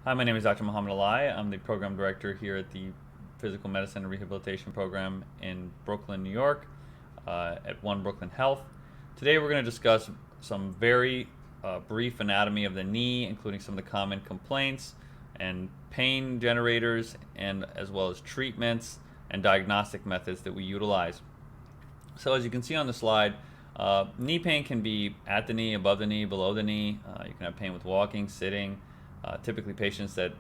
Hi, my name is Dr. Muhammad Ali. I'm the program director here at the Physical Medicine and Rehabilitation Program in Brooklyn, New York, at One Brooklyn Health. Today we're going to discuss some very brief anatomy of the knee, including some of the common complaints and pain generators, and as well as treatments and diagnostic methods that we utilize. So as you can see on the slide, knee pain can be at the knee, above the knee, below the knee. You can have pain with walking, sitting. Typically patients that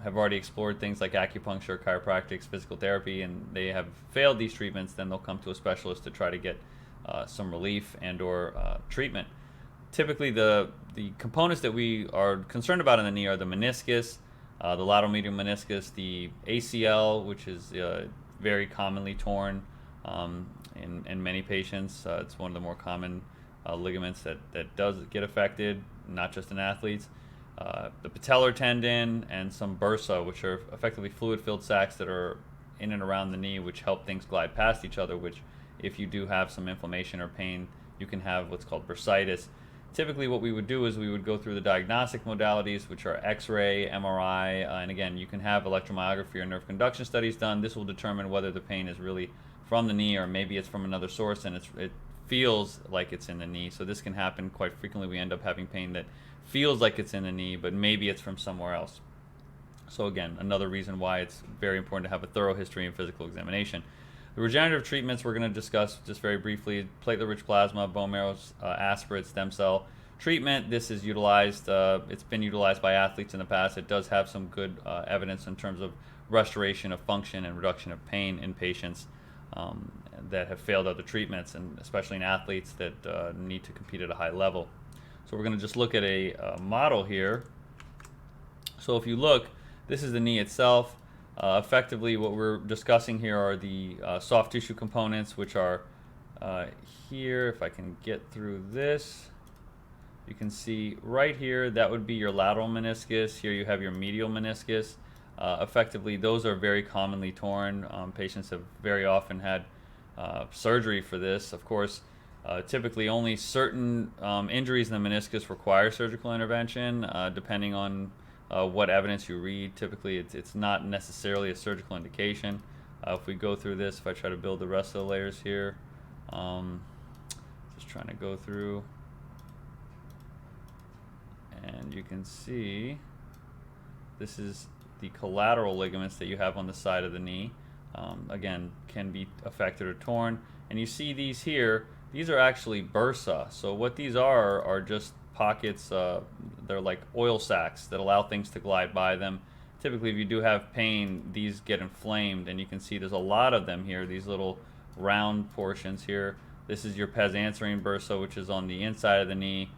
have already explored things like acupuncture, chiropractics, physical therapy, and they have failed these treatments, then they'll come to a specialist to try to get some relief and or treatment. Typically the components that we are concerned about in the knee are the meniscus, the lateral medial meniscus, the ACL, which is very commonly torn in many patients. It's one of the more common ligaments that does get affected, not just in athletes. The patellar tendon and some bursa, which are effectively fluid-filled sacs that are in and around the knee, which help things glide past each other, which if you do have some inflammation or pain, you can have what's called bursitis. Typically what we would do is we would go through the diagnostic modalities, which are X-ray, MRI, and again, you can have electromyography or nerve conduction studies done. This will determine whether the pain is really from the knee or maybe it's from another source and it feels like it's in the knee. So this can happen quite frequently. We end up having pain that feels like it's in the knee, but maybe it's from somewhere else. So again, another reason why it's very important to have a thorough history and physical examination. The regenerative treatments we're going to discuss just very briefly: platelet-rich plasma, bone marrow aspirate, stem cell treatment. This is utilized. It's been utilized by athletes in the past. It does have some good evidence in terms of restoration of function and reduction of pain in patients that have failed other treatments, and especially in athletes that need to compete at a high level. So we're going to just look at a model here. So if you look, this is the knee itself. Effectively, what we're discussing here are the soft tissue components, which are here. If I can get through this, you can see right here, that would be your lateral meniscus. Here you have your medial meniscus. Effectively, those are very commonly torn. Patients have very often had surgery for this. Of course, typically only certain injuries in the meniscus require surgical intervention, depending on what evidence you read. Typically it's not necessarily a surgical indication. If we go through this, if I try to build the rest of the layers here, just trying to go through, and you can see this is the collateral ligaments that you have on the side of the knee. Again, can be affected or torn, and you see these here. These are actually bursa. So what these are just pockets. They're like oil sacs that allow things to glide by them. Typically, if you do have pain, these get inflamed, and you can see there's a lot of them here, these little round portions here. This is your pes anserine bursa, which is on the inside of the knee.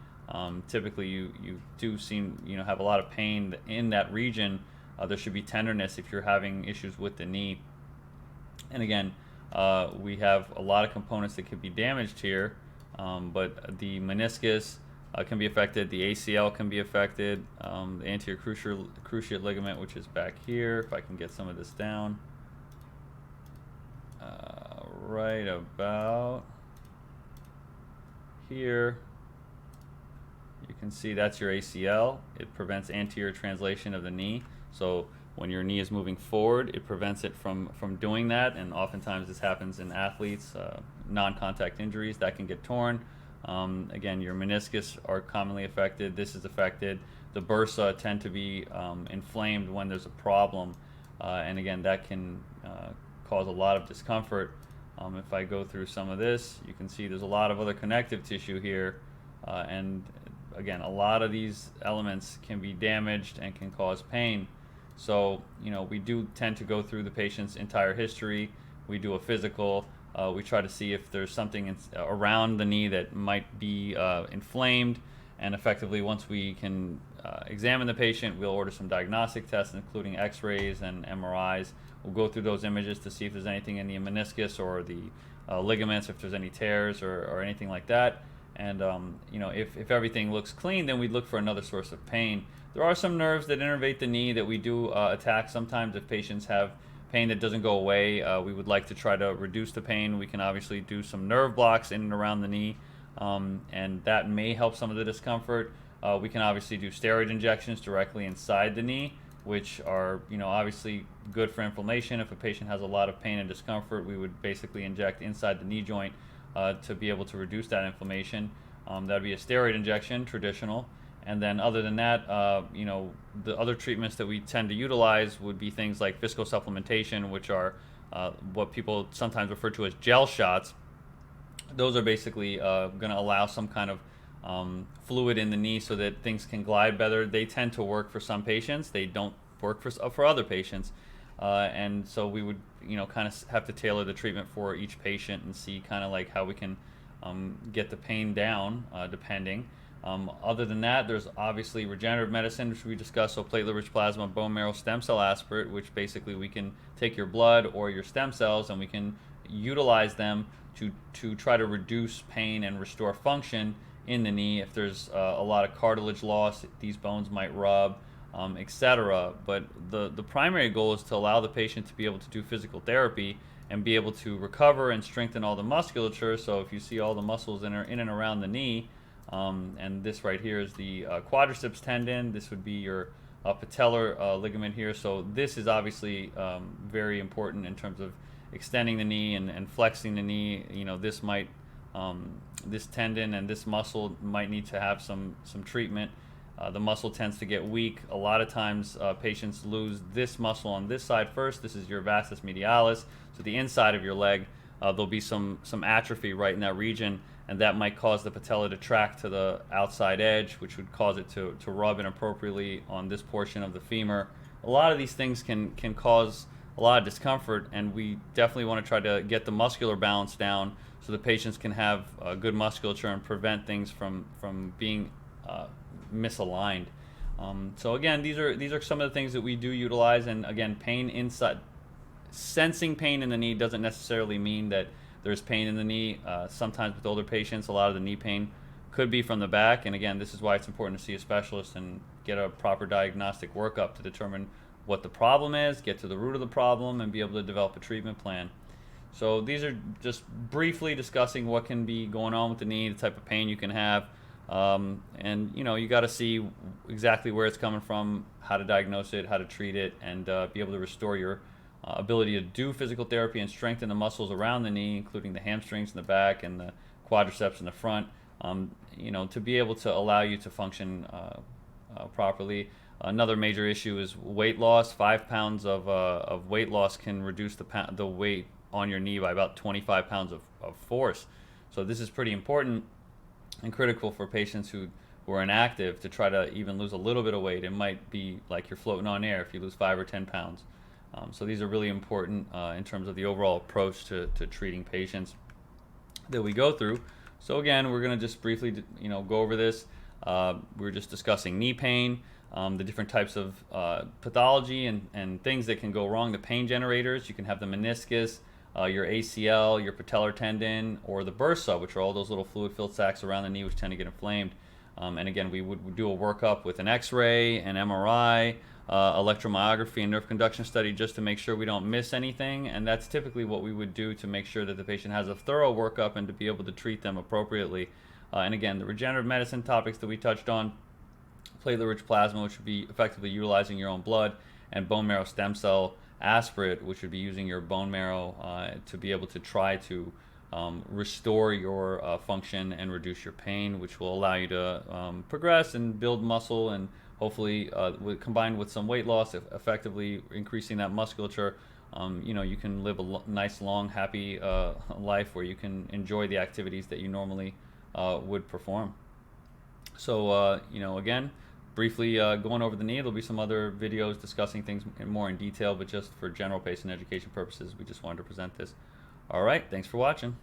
Typically, you do seem, have a lot of pain in that region. There should be tenderness if you're having issues with the knee. And again, we have a lot of components that could be damaged here, but the meniscus can be affected, the ACL can be affected, the anterior cruciate ligament, which is back here, if I can get some of this down, right about here. You can see that's your ACL. It prevents anterior translation of the knee. So when your knee is moving forward, it prevents it from doing that, and oftentimes this happens in athletes, non-contact injuries that can get torn. Again, your meniscus are commonly affected. This is affected. The bursa tend to be inflamed when there's a problem, and again, that can cause a lot of discomfort. If I go through some of this, you can see there's a lot of other connective tissue here, and again, a lot of these elements can be damaged and can cause pain. So, we do tend to go through the patient's entire history. We do a physical. We try to see if there's something around the knee that might be inflamed, and effectively, once we can examine the patient, we'll order some diagnostic tests, including X-rays and MRIs. We'll go through those images to see if there's anything in the meniscus or the ligaments, if there's any tears or anything like that. And if everything looks clean, then we'd look for another source of pain. There are some nerves that innervate the knee that we do attack sometimes if patients have pain that doesn't go away. We would like to try to reduce the pain. We can obviously do some nerve blocks in and around the knee, and that may help some of the discomfort. We can obviously do steroid injections directly inside the knee which are, obviously good for inflammation. If a patient has a lot of pain and discomfort, we would basically inject inside the knee joint to be able to reduce that inflammation. That would be a steroid injection, traditional. And then other than that, the other treatments that we tend to utilize would be things like viscosupplementation, which are what people sometimes refer to as gel shots. Those are basically going to allow some kind of fluid in the knee so that things can glide better. They tend to work for some patients. They don't work for other patients. And so we would, kind of have to tailor the treatment for each patient and see kind of like how we can get the pain down, depending. Other than that, there's obviously regenerative medicine, which we discussed, so platelet-rich plasma, bone marrow stem cell aspirate, which basically we can take your blood or your stem cells and we can utilize them to try to reduce pain and restore function in the knee. If there's a lot of cartilage loss, these bones might rub, etc. But the primary goal is to allow the patient to be able to do physical therapy and be able to recover and strengthen all the musculature. So if you see all the muscles in and around the knee, and this right here is the quadriceps tendon. This would be your patellar ligament here. So this is obviously very important in terms of extending the knee and flexing the knee. This might this tendon and this muscle might need to have some treatment. The muscle tends to get weak. A lot of times patients lose this muscle on this side first. This is your vastus medialis, so the inside of your leg. There'll be some atrophy right in that region, and that might cause the patella to track to the outside edge, which would cause it to rub inappropriately on this portion of the femur. A lot of these things can cause a lot of discomfort, and we definitely want to try to get the muscular balance down so the patients can have good musculature and prevent things from being misaligned. So again, these are some of the things that we do utilize. And again, pain inside, sensing pain in the knee doesn't necessarily mean that there's pain in the knee. Sometimes with older patients, a lot of the knee pain could be from the back. And again, this is why it's important to see a specialist and get a proper diagnostic workup to determine what the problem is, get to the root of the problem, and be able to develop a treatment plan. So these are just briefly discussing what can be going on with the knee, the type of pain you can have. And you got to see exactly where it's coming from, how to diagnose it, how to treat it, and be able to restore your ability to do physical therapy and strengthen the muscles around the knee, including the hamstrings in the back and the quadriceps in the front, to be able to allow you to function properly. Another major issue is weight loss. 5 pounds of weight loss can reduce the weight on your knee by about 25 pounds of force. So this is pretty important and critical for patients who are inactive to try to even lose a little bit of weight. It might be like you're floating on air if you lose 5 or 10 pounds. So these are really important in terms of the overall approach to treating patients that we go through. So again, we're going to just briefly go over this. We're just discussing knee pain, the different types of pathology and things that can go wrong, the pain generators. You can have the meniscus, your ACL, your patellar tendon, or the bursa, which are all those little fluid-filled sacs around the knee which tend to get inflamed. And again, we would do a workup with an X-ray, an MRI, electromyography, and nerve conduction study just to make sure we don't miss anything. And that's typically what we would do to make sure that the patient has a thorough workup and to be able to treat them appropriately. And again, the regenerative medicine topics that we touched on, platelet-rich plasma, which would be effectively utilizing your own blood, and bone marrow stem cell aspirate, which would be using your bone marrow to be able to try to restore your function and reduce your pain, which will allow you to progress and build muscle, and hopefully combined with some weight loss, effectively increasing that musculature, you can live a nice, long, happy life where you can enjoy the activities that you normally would perform. So, again, briefly going over the knee. There'll be some other videos discussing things more in detail, but just for general patient education purposes, we just wanted to present this. All right, thanks for watching.